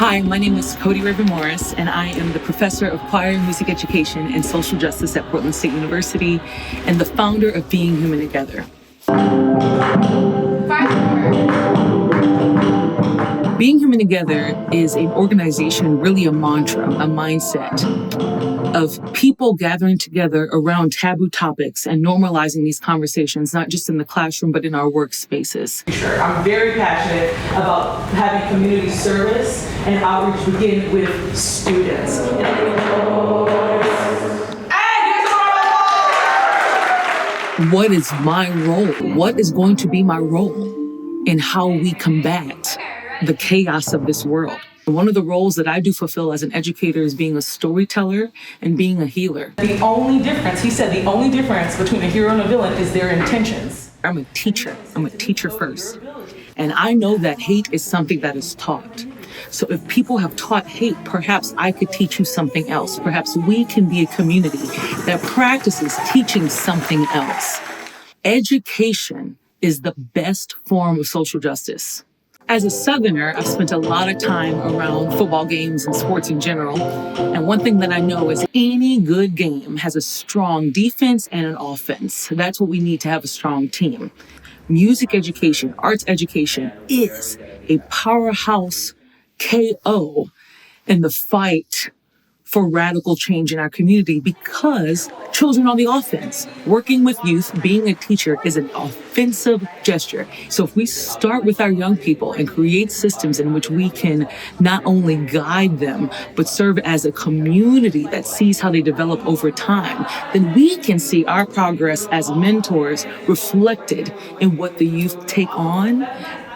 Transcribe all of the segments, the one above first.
Hi, my name is Cody Raven Morris, and I am the professor of choir and music education and social justice at Portland State University and the founder of Being Human Together. Being Human Together is an organization, really a mantra, a mindset of people gathering together around taboo topics and normalizing these conversations, not just in the classroom, but in our workspaces. I'm very passionate about having community service and outreach begin with students. What is my role? What is going to be my role in how we combat the chaos of this world? One of the roles that I do fulfill as an educator is being a storyteller and being a healer. The only difference, he said, the only difference between a hero and a villain is their intentions. I'm a teacher. I'm a teacher first. And I know that hate is something that is taught. So if people have taught hate, perhaps I could teach you something else. Perhaps we can be a community that practices teaching something else. Education is the best form of social justice. As a Southerner, I've spent a lot of time around football games and sports in general. And one thing that I know is any good game has a strong defense and an offense. That's what we need to have a strong team. Music education, arts education is a powerhouse KO in the fight for radical change in our community because children are the offense. Working with youth, being a teacher is an offensive gesture. So if we start with our young people and create systems in which we can not only guide them, but serve as a community that sees how they develop over time, then we can see our progress as mentors reflected in what the youth take on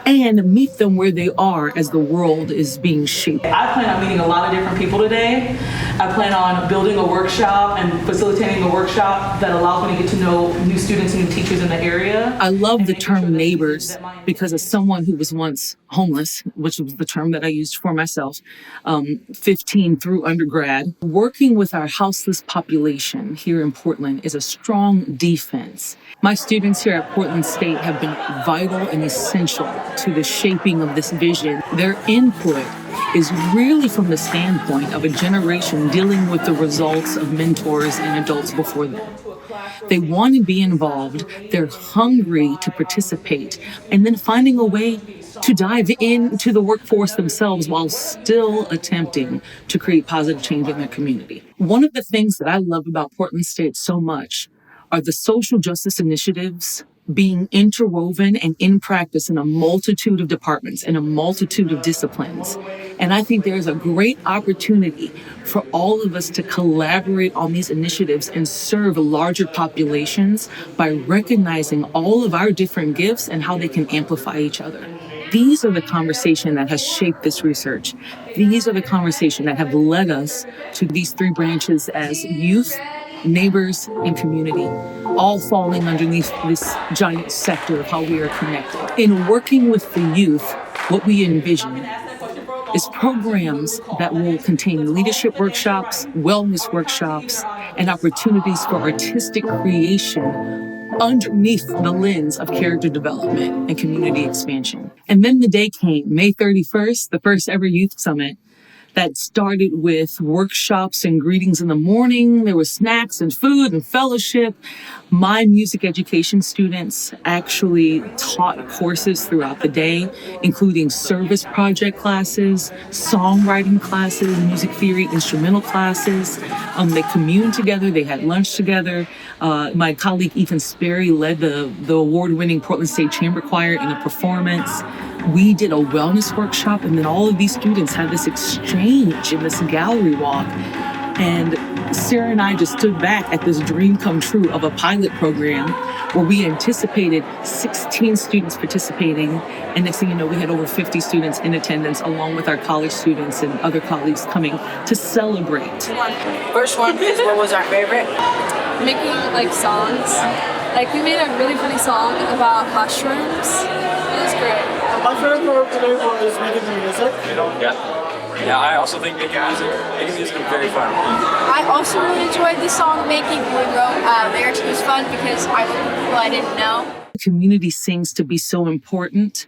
and meet them where they are as the world is being shaped. I plan on meeting a lot of different people today. I plan on building a workshop and facilitating a workshop that allows me to get to know new students and new teachers in the area. I love the term neighbors because as someone who was once homeless, which was the term that I used for myself, 15 through undergrad, working with our houseless population here in Portland is a strong defense. My students here at Portland State have been vital and essential to the shaping of this vision. Their input is really from the standpoint of a generation dealing with the results of mentors and adults before them. They want to be involved, they're hungry to participate, and then finding a way to dive into the workforce themselves while still attempting to create positive change in their community. One of the things that I love about Portland State so much are the social justice initiatives being interwoven and in practice in a multitude of departments and a multitude of disciplines. And I think there's a great opportunity for all of us to collaborate on these initiatives and serve larger populations by recognizing all of our different gifts and how they can amplify each other. These are the conversation that has shaped this research. These are the conversation that have led us to these three branches as youth, neighbors, and community, all falling underneath this giant sector of how we are connected. In working with the youth, what we envision is programs that will contain leadership workshops, wellness workshops, and opportunities for artistic creation underneath the lens of character development and community expansion. And then the day came, May 31st, the first ever Youth Summit, that started with workshops and greetings in the morning. There was snacks and food and fellowship. My music education students actually taught courses throughout the day, including service project classes, songwriting classes, music theory, instrumental classes. They communed together. They had lunch together. My colleague Ethan Sperry led the award-winning Portland State Chamber Choir in a performance. We did a wellness workshop, and then all of these students had this exchange in this gallery walk. And Sarah and I just stood back at this dream come true of a pilot program where we anticipated 16 students participating. And next thing you know, we had over 50 students in attendance, along with our college students and other colleagues coming to celebrate. First one is what was our favorite? Making songs. We made a really funny song about mushrooms. It was great. My favorite part today was making the music. Yeah, I also think making music is very fun. I also really enjoyed the song making. We wrote lyrics. It was fun because I worked with people I didn't know. Community seems to be so important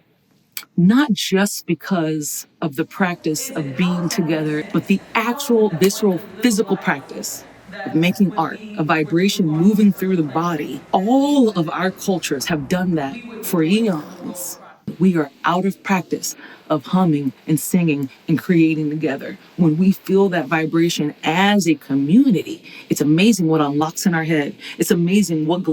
not just because of the practice of being together, but the actual visceral physical practice of making art, a vibration moving through the body. All of our cultures have done that for eons. We are out of practice of humming and singing and creating together. When we feel that vibration as a community, it's amazing what unlocks in our head. It's amazing what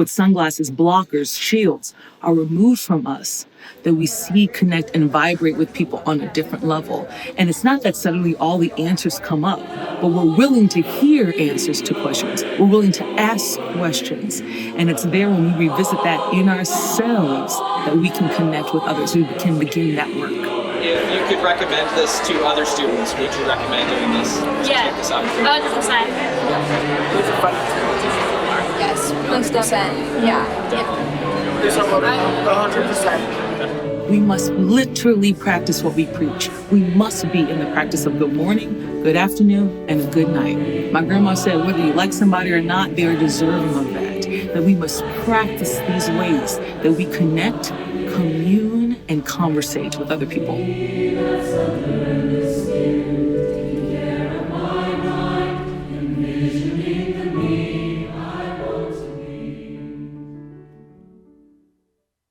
sunglasses, blockers, shields are removed from us, that we see, connect, and vibrate with people on a different level. And it's not that suddenly all the answers come up, but we're willing to hear answers to questions. We're willing to ask questions. And it's there when we revisit that in ourselves that we can connect with others, we can begin that work. If you could recommend this to other students, would you recommend doing this? Yeah, Check this out. 100%. Yes, 100%. Yeah. There's a 100%. We must literally practice what we preach. We must be in the practice of good morning, good afternoon, and a good night. My grandma said, whether you like somebody or not, they are deserving of that. That we must practice these ways that we connect, commune, and conversate with other people.